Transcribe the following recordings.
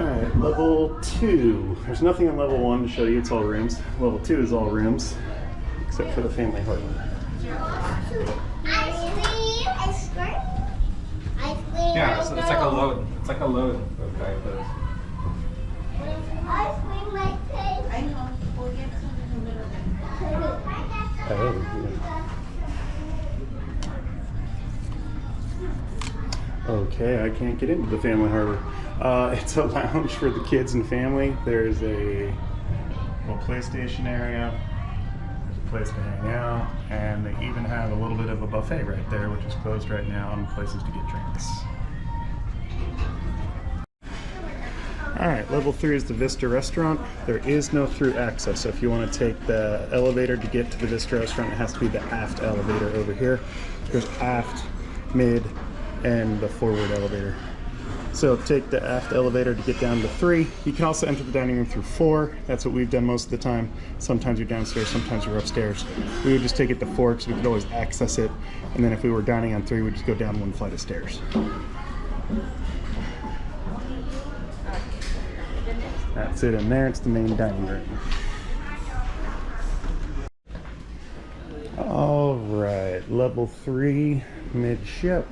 Alright, level 2. There's nothing on level 1 to show you, it's all rooms. Level 2 is all rooms, except for the family harbor. Yeah, so it's like a load. It's like a load of diapers. I know. We'll get some in a little bit. Oh, yeah. Okay, I can't get into the family harbor. It's a lounge for the kids and family. There's a little PlayStation area. There's a place to hang out, and they even have a little bit of a buffet right there, which is closed right now, and places to get drinks. Alright, level 3 is the Vista restaurant. There is no through access, so if you want to take the elevator to get to the Vista restaurant, it has to be the aft elevator over here. There's aft, mid, and the forward elevator. So take the aft elevator to get down to 3. You can also enter the dining room through 4. That's what we've done most of the time. Sometimes you're downstairs, sometimes you're upstairs. We would just take it to 4 because we could always access it. And then if we were dining on 3, we'd just go down 1 flight of stairs. That's it in there. It's the main dining room. All right, level 3, midship.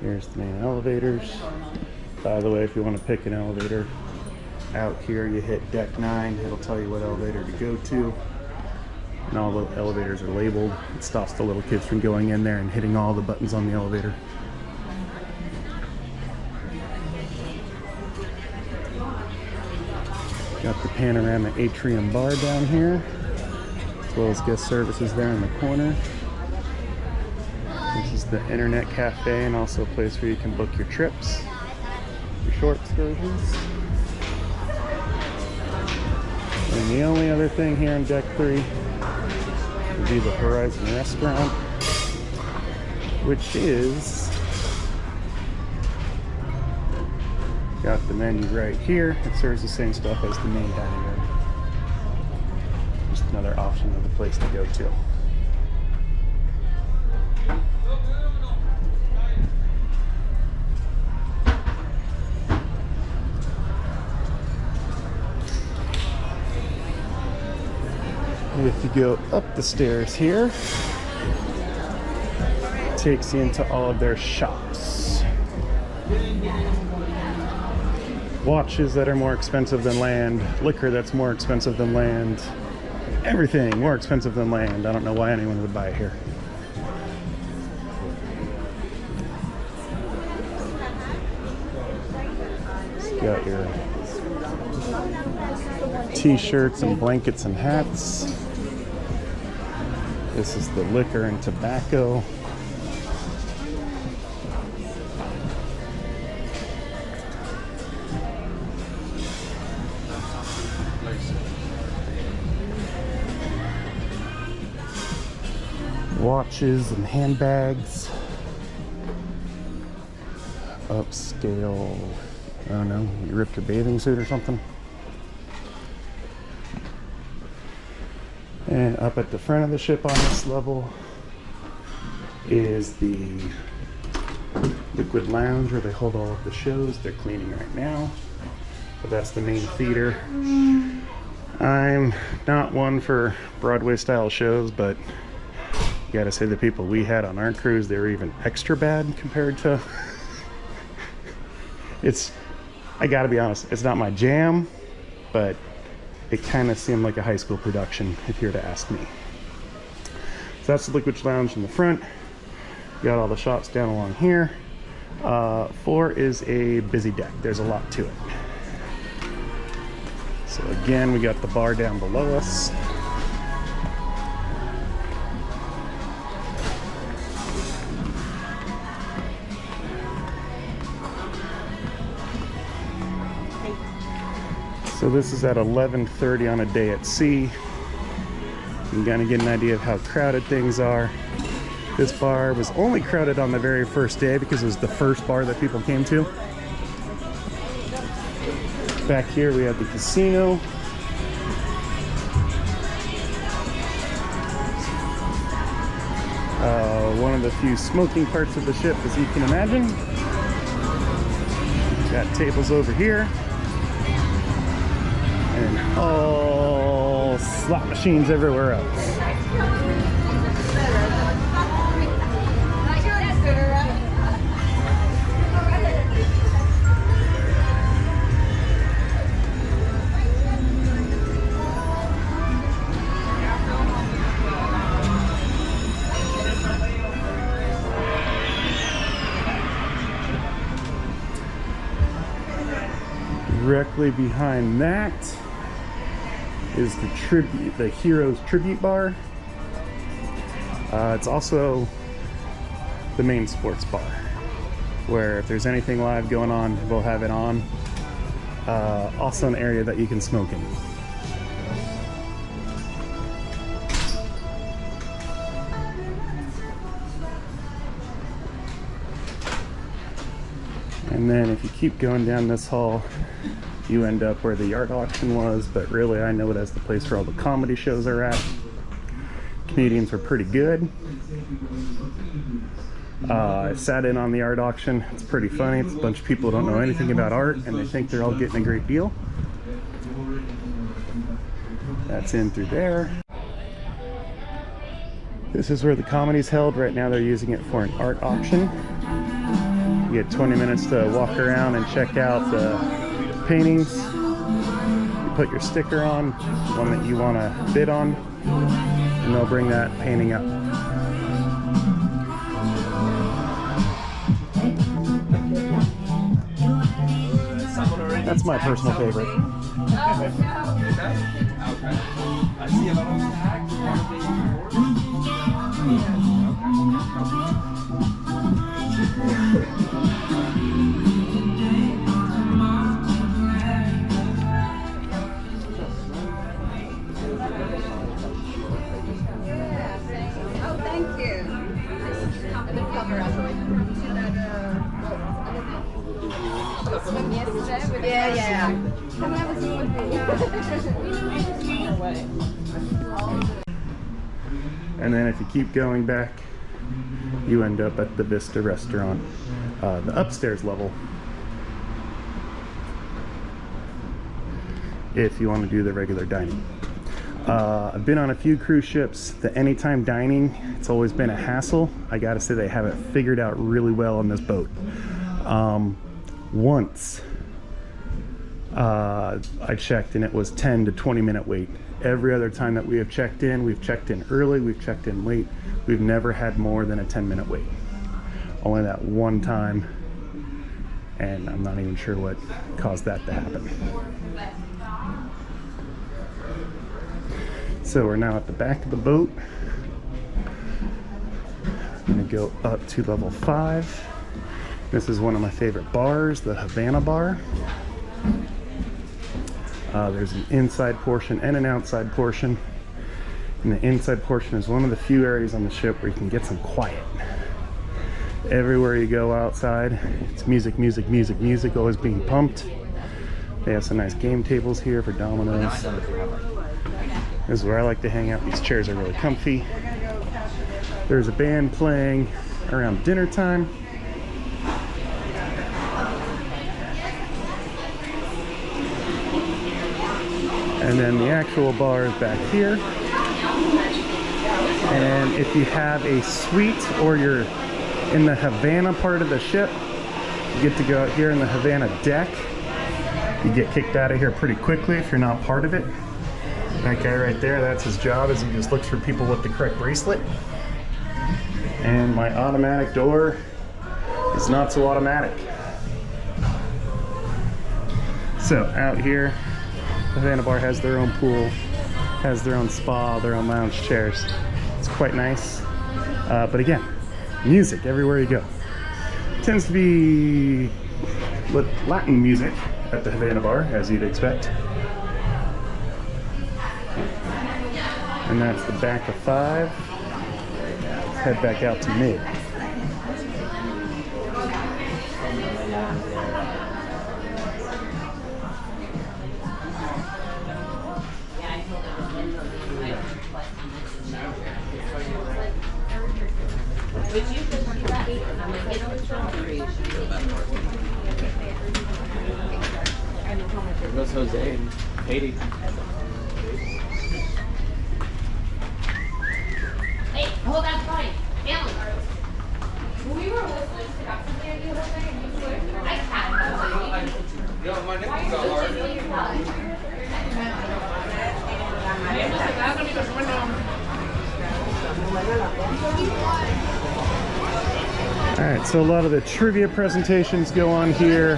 Here's the main elevators. By the way, if you want to pick an elevator out here, you hit deck 9. It'll tell you what elevator to go to. And all the elevators are labeled. It stops the little kids from going in there and hitting all the buttons on the elevator. Got the Panorama Atrium Bar down here, as well as guest services there in the corner. This is the Internet Cafe, and also a place where you can book your trips, your short excursions. And the only other thing here on deck 3 would be the Horizon Restaurant, which is got the menu right here. It serves the same stuff as the main dining room. Just another option of the place to go to. If you go up the stairs here, it takes you into all of their shops. Watches that are more expensive than land, liquor that's more expensive than land, everything more expensive than land. I don't know why anyone would buy it here. You got your t-shirts and blankets and hats. This is the liquor and tobacco. Watches and handbags. Upscale, I don't know, you ripped your bathing suit or something. And up at the front of the ship on this level is the liquid lounge where they hold all of the shows. They're cleaning right now, but that's the main theater. I'm not one for Broadway style shows, but you gotta say the people we had on our cruise, they were even extra bad compared to I gotta be honest, it's not my jam, but it kind of seemed like a high school production if you were to ask me. So that's the liquid lounge in the front. You got all the shops down along here. 4 is a busy deck. There's a lot to it. So again, we got the bar down below us. So this is at 11:30 on a day at sea. You can kind of get an idea of how crowded things are. This bar was only crowded on the very first day because it was the first bar that people came to. Back here we have the casino. One of the few smoking parts of the ship, as you can imagine. Got tables over here. And all slot machines everywhere else. Directly behind that is the Heroes Tribute Bar. It's also the main sports bar, where if there's anything live going on, we'll have it on. Also an area that you can smoke in. And then if you keep going down this hall, you end up where the art auction was, but really I know it as the place where all the comedy shows are at. Comedians were pretty good. I sat in on the art auction. It's pretty funny. It's a bunch of people who don't know anything about art and they think they're all getting a great deal. That's in through there. This is where the comedy's held. Right now they're using it for an art auction. You get 20 minutes to walk around and check out the paintings. You put your sticker on, one that you want to bid on, and they'll bring that painting up. That's my personal favorite. And then if you keep going back, you end up at the Vista restaurant, the upstairs level, if you want to do the regular dining. I've been on a few cruise ships. The anytime dining, it's always been a hassle. I gotta say they have it figured out really well on this boat. Once I checked and it was 10 to 20 minute wait. Every other time that we have checked in, we've checked in early, we've checked in late. We've never had more than a 10-minute wait. Only that one time, and I'm not even sure what caused that to happen. So we're now at the back of the boat. I'm gonna go up to level 5. This is one of my favorite bars, the Havana bar. There's an inside portion and an outside portion. And the inside portion is one of the few areas on the ship where you can get some quiet. Everywhere you go outside, it's music, music, music, music, always being pumped. They have some nice game tables here for dominoes. This is where I like to hang out. These chairs are really comfy. There's a band playing around dinner time. And then the actual bar is back here. And if you have a suite or you're in the Havana part of the ship, you get to go out here in the Havana deck. You get kicked out of here pretty quickly if you're not part of it. That guy right there, that's his job, is he just looks for people with the correct bracelet. And my automatic door is not so automatic. So out here, the Havana bar has their own pool, has their own spa, their own lounge chairs. It's quite nice. But again, music everywhere you go. Tends to be Latin music at the Havana bar, as you'd expect. And that's the back of 5. Let's head back out to mid. goes Jose and Katie. Hey, hold that fight. Alan. When we were with Liz, I got something the other day and you swear. I can't. Yo, my nipples got hard. Alright, so a lot of the trivia presentations go on here.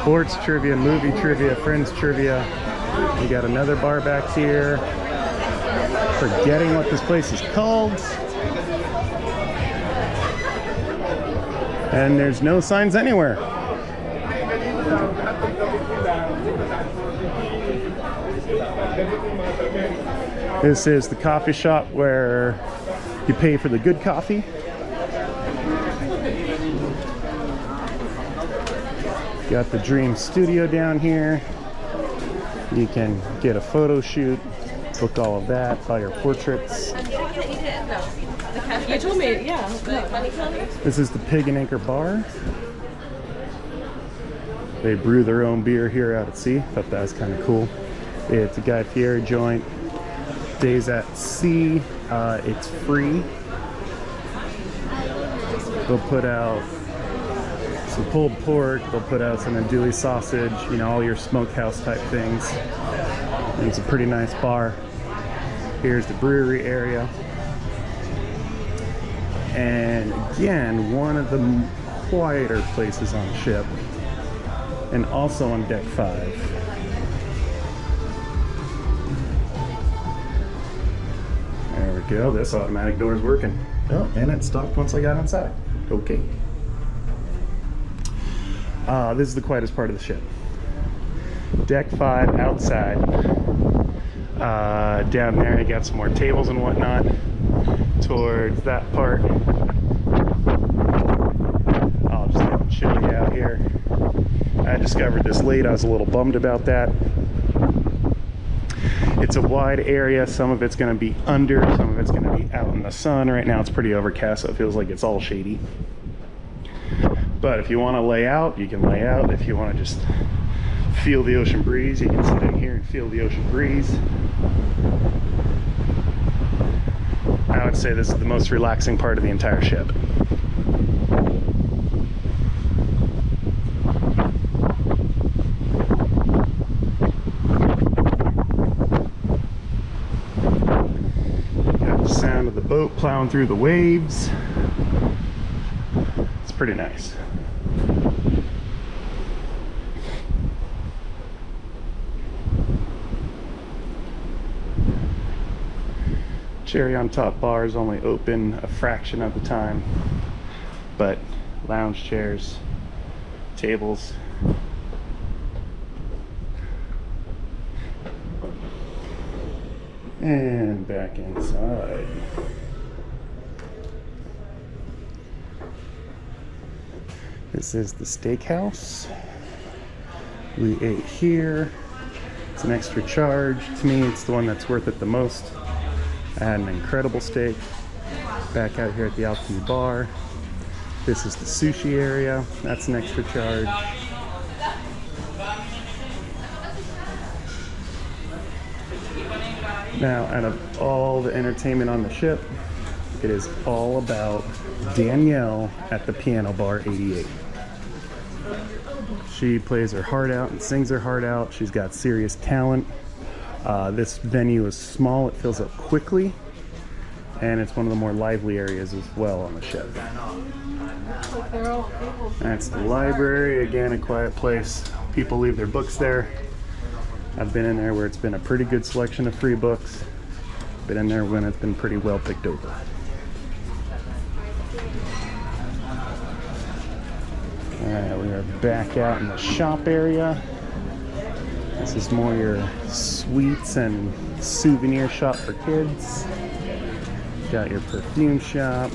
Sports trivia, movie trivia, friends trivia. You got another bar back here. Forgetting what this place is called. And there's no signs anywhere. This is the coffee shop where you pay for the good coffee. Got the Dream Studio down here. You can get a photo shoot, book all of that, buy your portraits. You told me, yeah. This is the Pig and Anchor Bar. They brew their own beer here out at sea. Thought that was kind of cool. It's a Guy Fieri joint. Days at sea. It's free. They'll put out some pulled pork. They'll put out some andouille sausage. You know, all your smokehouse type things. And it's a pretty nice bar. Here's the brewery area. And again, one of the quieter places on the ship. And also on deck 5. There we go. This automatic door is working. Oh, and it stopped once I got inside. Okay. This is the quietest part of the ship. Deck 5 outside. Down there, you got some more tables and whatnot. Towards that part. I'll just have to show you out here. I discovered this late. I was a little bummed about that. It's a wide area. Some of it's going to be under, some of it's going to be out in the sun. Right now it's pretty overcast, so it feels like it's all shady. But if you want to lay out, you can lay out. If you want to just feel the ocean breeze, you can sit in here and feel the ocean breeze. I would say this is the most relaxing part of the entire ship. Got the sound of the boat plowing through the waves. It's pretty nice. Cherry on Top bar is only open a fraction of the time, but lounge chairs, tables. And back inside. This is the Steakhouse. We ate here. It's an extra charge. To me, it's the one that's worth it the most. I had an incredible steak. Back out here at the Alchemy Bar. This is the sushi area. That's an extra charge. Now, out of all the entertainment on the ship, it is all about Danielle at the Piano Bar 88. She plays her heart out and sings her heart out. She's got serious talent. This venue is small, it fills up quickly, and it's one of the more lively areas as well on the ship. That's the library, again a quiet place. People leave their books there. I've been in there where it's been a pretty good selection of free books. Been in there when it's been pretty well picked over. Alright, we are back out in the shop area. This is more your sweets and souvenir shop for kids. Got your perfume shop.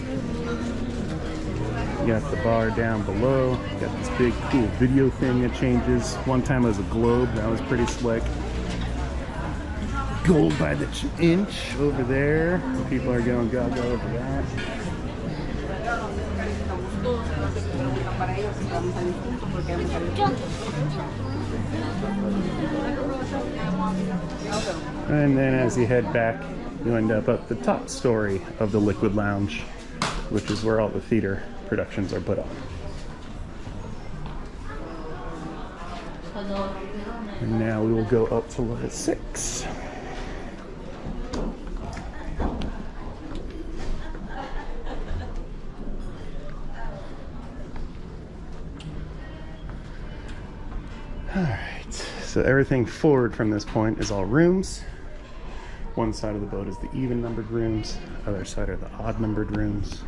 You got the bar down below. You got this big cool video thing that changes. One time it was a globe, that was pretty slick. Gold by the inch over there. People are going gaga over that. And then as you head back, you end up at the top story of the Liquid Lounge, which is where all the theater productions are put on. And now we will go up to level 6. Alright, so everything forward from this point is all rooms. One side of the boat is the even numbered rooms, other side are the odd numbered rooms.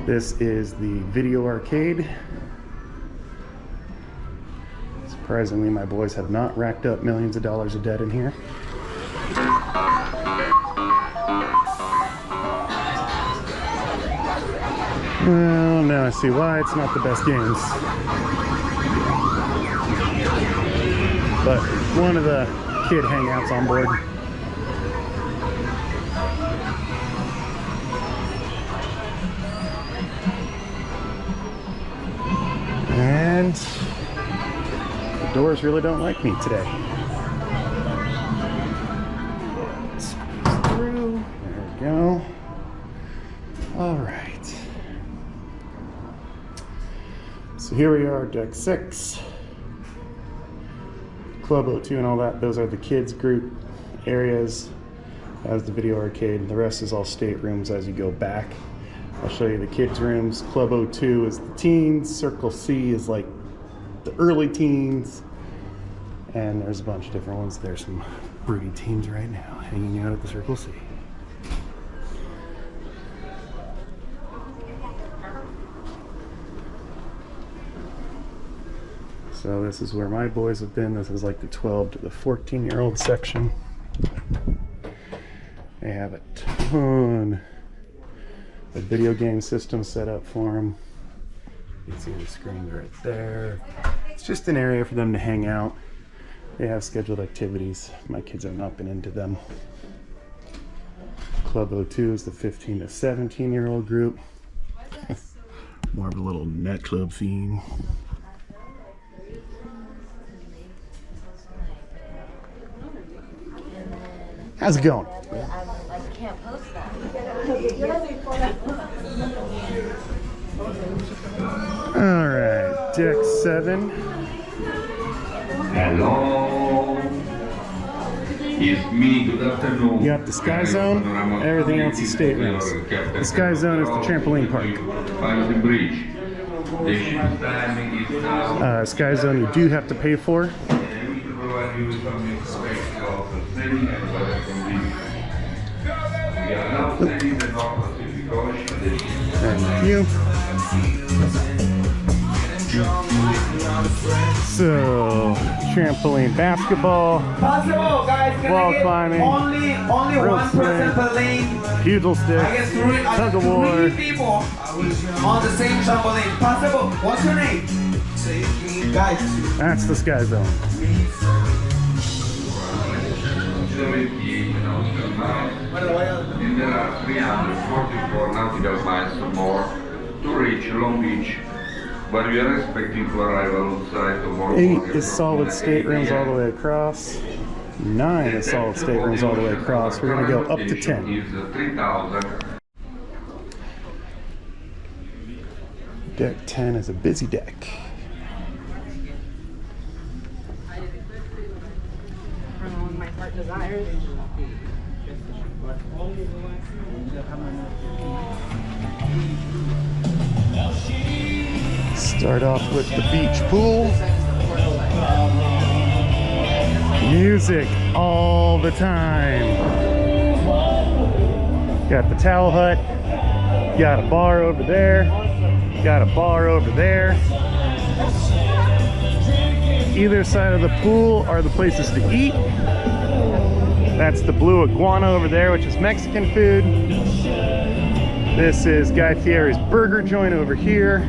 This is the video arcade. Surprisingly, my boys have not racked up millions of dollars of debt in here. Well, now I see why it's not the best games. But one of the kid hangouts on board. And the doors really don't like me today. Squeeze through. There we go. All right. So here we are, deck 6. Club O2 and all that, those are the kids group areas. As the video arcade. The rest is all staterooms as you go back. I'll show you the kids rooms. Club O2 is the teens. Circle C is like the early teens. And there's a bunch of different ones. There's some broody teens right now hanging out at the Circle C. So this is where my boys have been. This is like the 12 to the 14-year-old section. They have a ton of video game systems set up for them. You can see the screens right there. It's just an area for them to hang out. They have scheduled activities. My kids have not been into them. Club O2 is the 15 to 17-year-old group. More of a little nightclub theme. How's it going? I can't post that. All right, deck 7. Hello. It's me. Good afternoon. You got the Sky Zone. Everything else is staterooms. The Sky Zone is the trampoline park. Bridge. The ship timing is now. Sky Zone you do have to pay for. Thank you. So, trampoline basketball, Possible, guys. Can wall I get climbing, only rope one person swing, per lane. puzzle I stick, guess tug of war. 3 people on the same trampoline. Possible. What's your name? Guys. That's the Sky Zone. And there are 344 nautical miles more to reach Long Beach, but we are expecting to arrive outside tomorrow. 8 is solid staterooms all the way across. 9 is solid staterooms all the way across. We're going to go up to 10. Is 3,000. Deck 10 is a busy deck. My heart desires. Start off with the beach pool. Music all the time. Got the towel hut. Got a bar over there. Got a bar over there. Either side of the pool are the places to eat. That's the Blue Iguana over there, which is Mexican food. This is Guy Fieri's burger joint over here.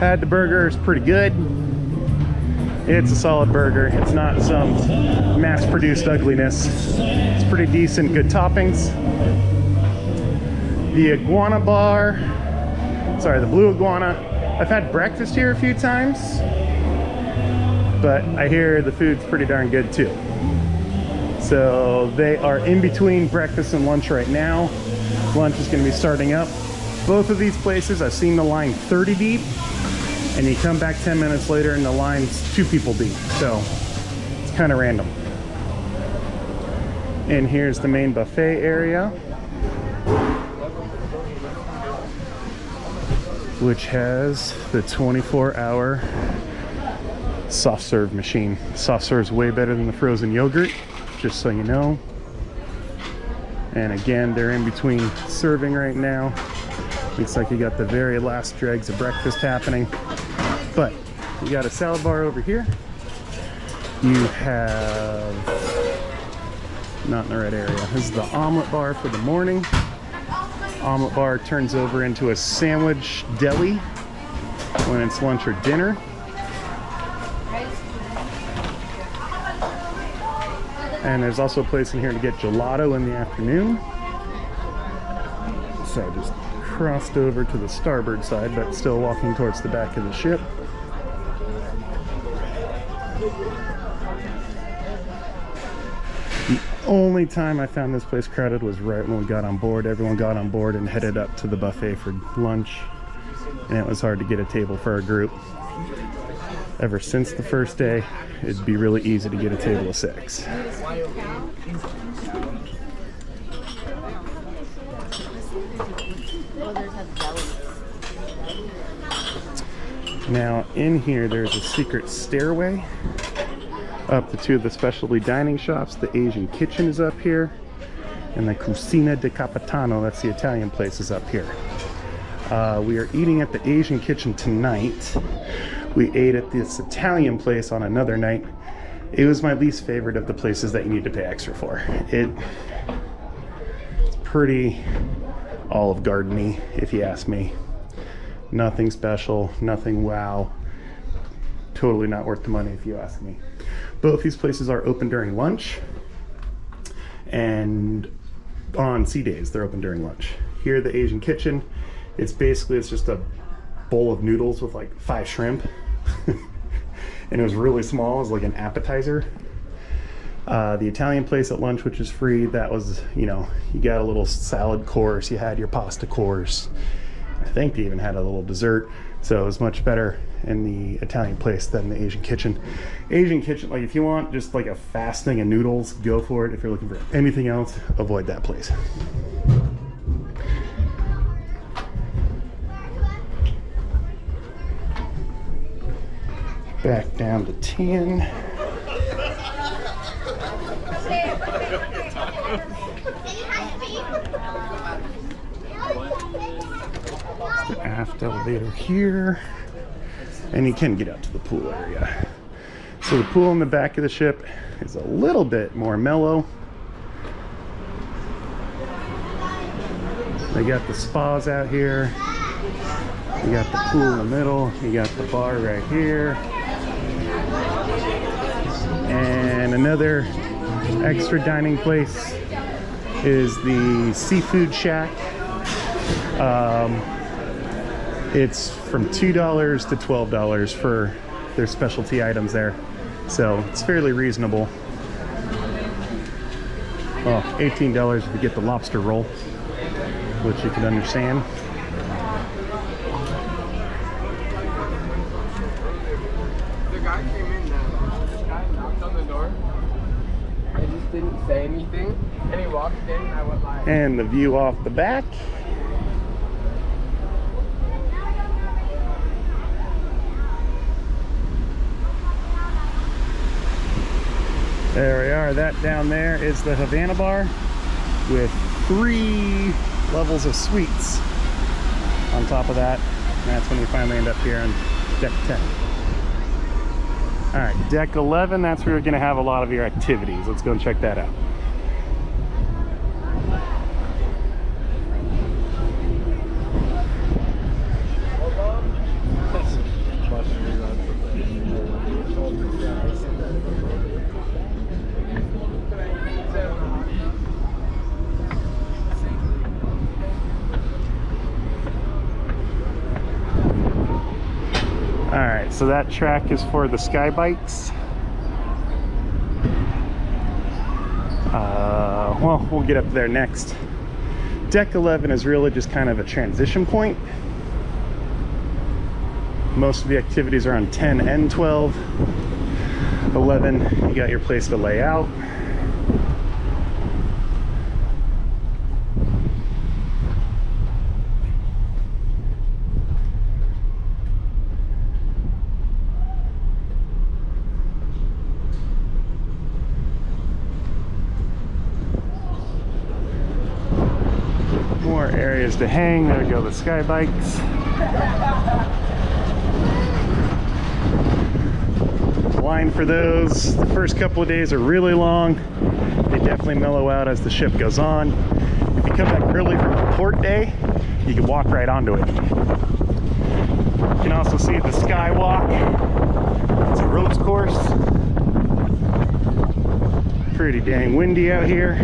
Had the burger, it's pretty good. It's a solid burger. It's not some mass-produced ugliness. It's pretty decent, good toppings. The Iguana Bar. Sorry, the Blue Iguana. I've had breakfast here a few times, but I hear the food's pretty darn good too. So they are in between breakfast and lunch right now. Lunch is going to be starting up. Both of these places, I've seen the line 30 deep, and you come back 10 minutes later and the line's 2 people deep. So it's kind of random. And here's the main buffet area, which has the 24-hour soft serve machine. Soft serve is way better than the frozen yogurt, just so you know. And again, they're in between serving right now. Looks like you got the very last dregs of breakfast happening. But you got a salad bar over here. You have, not in the right area. This is the omelet bar for the morning. Omelet bar turns over into a sandwich deli when it's lunch or dinner. And there's also a place in here to get gelato in the afternoon. So I just crossed over to the starboard side, but still walking towards the back of the ship. The only time I found this place crowded was right when we got on board. Everyone got on board and headed up to the buffet for lunch, and it was hard to get a table for our group. Ever since the first day, it'd be really easy to get a table of 6. Now in here there's a secret stairway up to 2 of the specialty dining shops. The Asian kitchen is up here, and the Cucina di Capitano, that's the Italian place, is up here. We are eating at the Asian kitchen tonight. We ate at this Italian place on another night. It was my least favorite of the places that you need to pay extra for. It's pretty Olive Garden-y, if you ask me. Nothing special, nothing wow. Totally not worth the money if you ask me. Both these places are open during lunch, and on sea days they're open during lunch. Here, the Asian kitchen, it's just a bowl of noodles with like 5 shrimp. And it was really small. It was like an appetizer. The Italian place at lunch, which is free, that was, you know, you got a little salad course, you had your pasta course. I think they even had a little dessert. So it was much better in the Italian place than the Asian kitchen. Asian kitchen, like if you want just like a fast thing of noodles, go for it. If you're looking for anything else, avoid that place. Back down to 10. It's the aft elevator here. And you can get out to the pool area. So the pool in the back of the ship is a little bit more mellow. They got the spas out here. You got the pool in the middle. You got the bar right here. And another extra dining place is the Seafood Shack. It's from $2 to $12 for their specialty items there. So it's fairly reasonable. Well, $18 if you get the lobster roll, which you can understand. Didn't say anything, and he walked in and I went like, and the view off the back. There we are. That down there is the Havana bar with 3 levels of suites on top of that. And that's when we finally end up here on deck 10. All right, deck 11, that's where you're gonna have a lot of your activities. Let's go and check that out. so that track is for the sky bikes. Well, we'll get up there next. Deck 11 is really just kind of a transition point. Most of the activities are on 10 and 12. 11, you got your place to lay out. More areas to hang. There go the sky bikes. Line for those. The first couple of days are really long. They definitely mellow out as the ship goes on. If you come back early from the port day, you can walk right onto it. You can also see the skywalk. It's a ropes course. Pretty dang windy out here.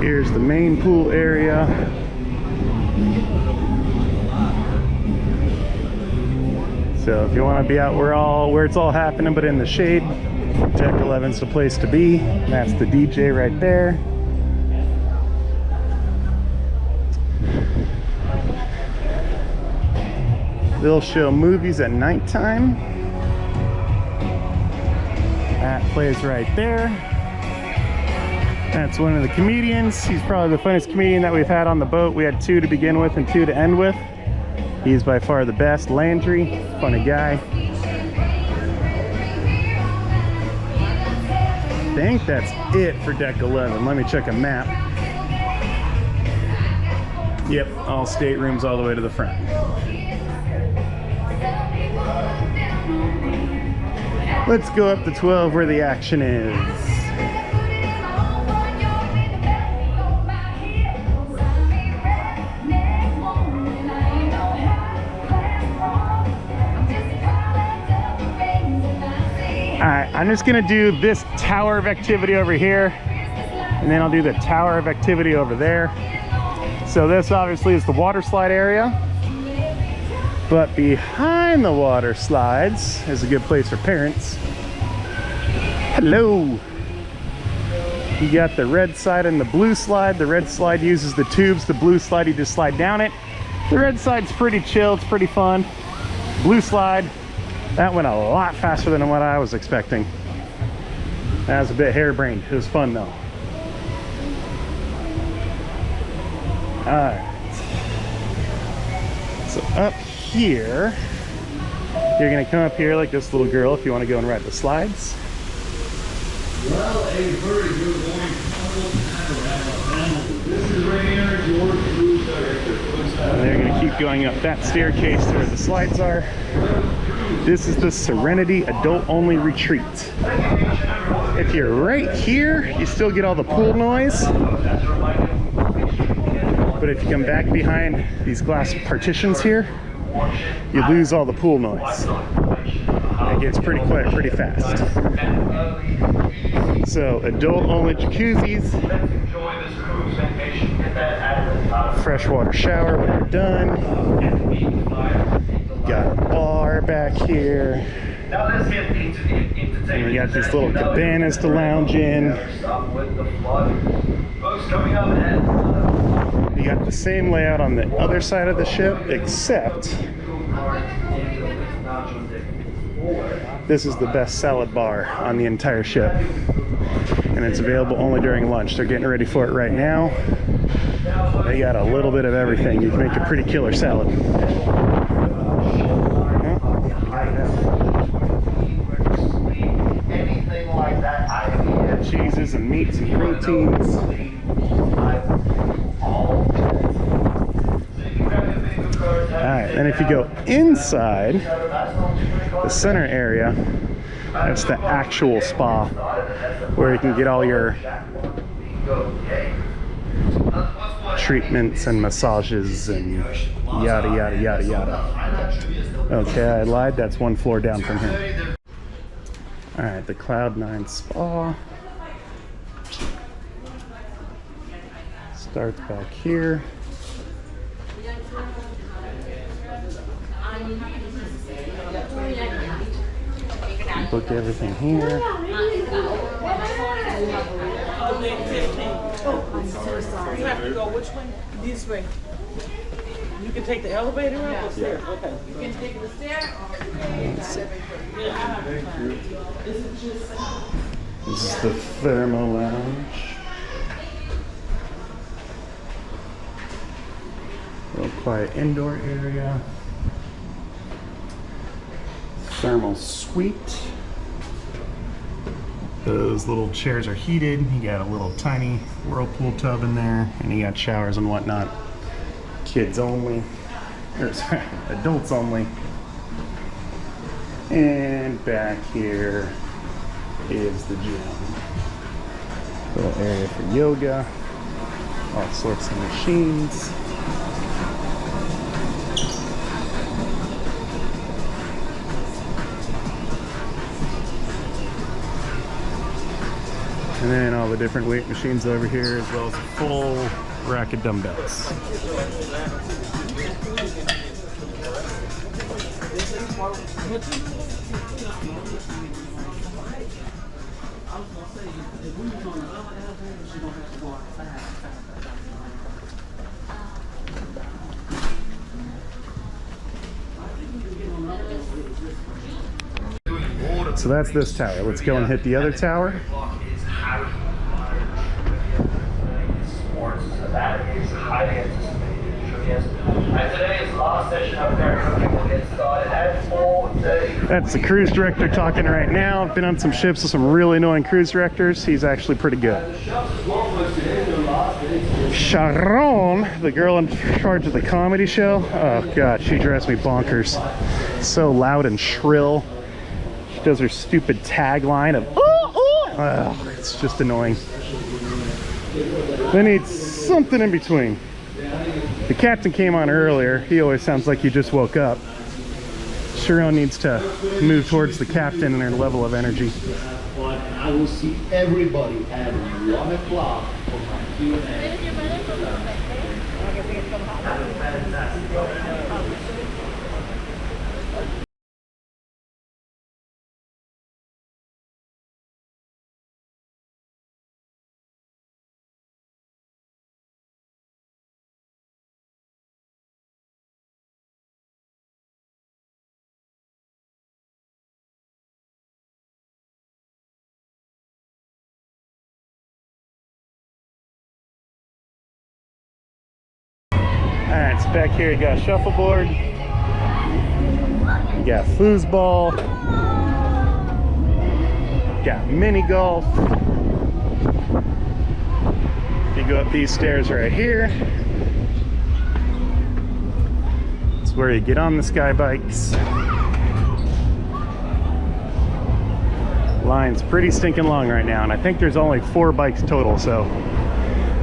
Here's the main pool area. So if you want to be out where it's all happening but in the shade, Deck 11's the place to be. That's the DJ right there. They'll show movies at nighttime. That plays right there. That's one of the comedians. He's probably the funniest comedian that we've had on the boat. We had 2 to begin with and 2 to end with. He's by far the best. Landry, funny guy. I think that's it for Deck 11. Let me check a map. Yep, all staterooms all the way to the front. Let's go up to 12 where the action is. Alright, I'm just gonna do this tower of activity over here, and then I'll do the tower of activity over there. So this obviously is the water slide area, but behind the water slides is a good place for parents. Hello! You got the red slide and the blue slide. The red slide uses the tubes, the blue slide you just slide down it. The red slide's pretty chill, it's pretty fun. Blue slide, that went a lot faster than what I was expecting. That was a bit harebrained. It was fun though. Alright. So up here, you're gonna come up here like this little girl if you want to go and ride the slides. Well, a very good morning. This is Rainier, your cruise director. And they're going to keep going up that staircase to where the slides are. This is the Serenity Adult Only Retreat. If you're right here, you still get all the pool noise. But if you come back behind these glass partitions here, you lose all the pool noise. It gets pretty quiet pretty fast. So adult only jacuzzis, freshwater shower when you're done. Got a bar back here. And we got these little cabanas to lounge in. You got the same layout on the other side of the ship, except this is the best salad bar on the entire ship. And it's available only during lunch. They're getting ready for it right now. They got a little bit of everything. You can make a pretty killer salad. Cheeses and meats and proteins. Alright, and if you go inside the center area, that's the actual spa where you can get all your treatments and massages and yada yada yada yada. Okay, I lied, that's one floor down from here. Alright, the Cloud9 Spa starts back here. Book everything here. Oh, I'm so sorry. You have to go which way? This way. You can take the elevator up or stairs? Okay. You can take the stairs or This is the Thermo Lounge. Real quiet indoor area. Thermal suite. Those little chairs are heated. You got a little tiny whirlpool tub in there, and you got showers and whatnot. Kids only, or sorry, adults only. And back here is the gym. Little area for yoga, all sorts of machines. And then all the different weight machines over here, as well as a full rack of dumbbells. So that's this tower. Let's go and hit the other tower. That is highly anticipated. And today's last session of Carnival will get started at 4:30. That's the cruise director talking right now. I've been on some ships with some really annoying cruise directors. He's actually pretty good. Sharon, the girl in charge of the comedy show, oh god, she drives me bonkers. So loud and shrill. She does her stupid tagline of, oh, it's just annoying. They need something in between. The captain came on earlier. He always sounds like he just woke up. Sharon needs to move towards the captain and her level of energy. But I will see everybody at 1 o'clock for my Q&A. Alright, so back here you got shuffleboard, you got foosball, you got mini golf. You go up these stairs right here. It's where you get on the sky bikes. Line's pretty stinking long right now, and I think there's only 4 bikes total, so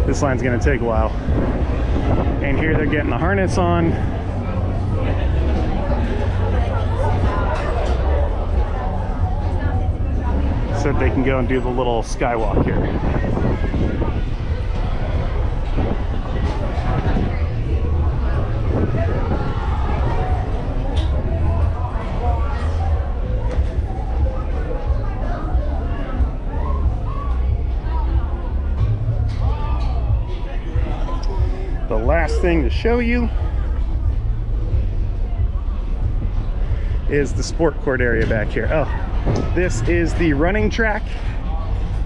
this line's gonna take a while. And here they're getting the harness on. So that they can go and do the little skywalk here. The last thing to show you is the sport court area back here. Oh, this is the running track.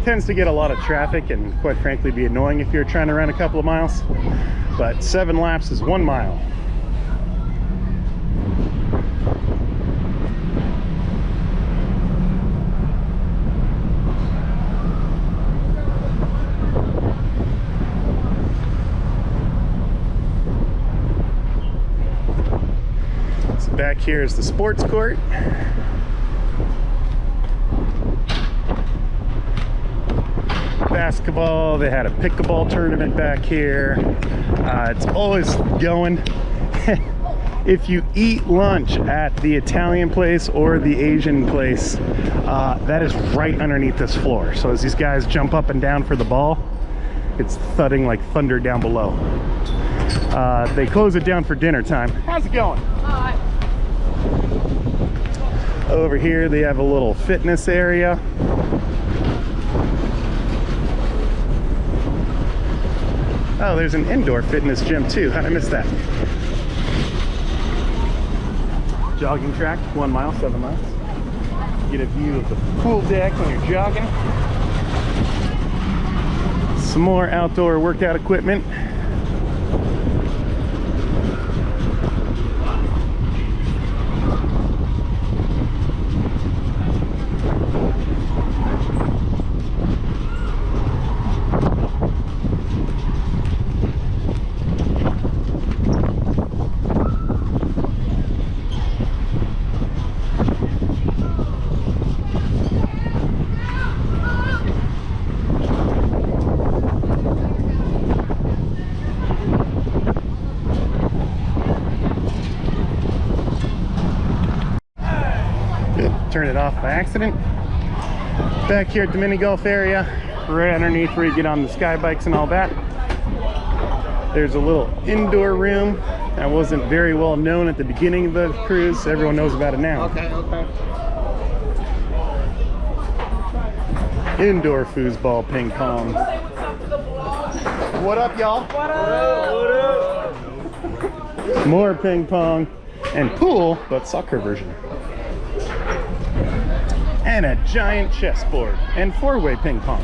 Tends to get a lot of traffic and quite frankly be annoying if you're trying to run a couple of miles, but 7 laps is 1 mile. Back here is the sports court. basketball. They had a pickleball tournament back here. It's always going. If you eat lunch at the Italian place or the Asian place, that is right underneath this floor. So as these guys jump up and down for the ball, it's thudding like thunder down below. They close it down for dinner time. How's it going? Hi. Over here they have a little fitness area. Oh, there's an indoor fitness gym too. How'd I miss that? Jogging track, 1 mile, 7 miles. Get a view of the pool deck when you're jogging. Some more outdoor workout equipment. Turn it off by accident. Back here at the mini golf area, right underneath where you get on the sky bikes and all that, there's a little indoor room that wasn't very well known at the beginning of the cruise. Everyone knows about it now. Okay. Indoor foosball ping pong. What up, y'all? What up? More ping pong and pool, but soccer version. And a giant chessboard and 4-way ping pong.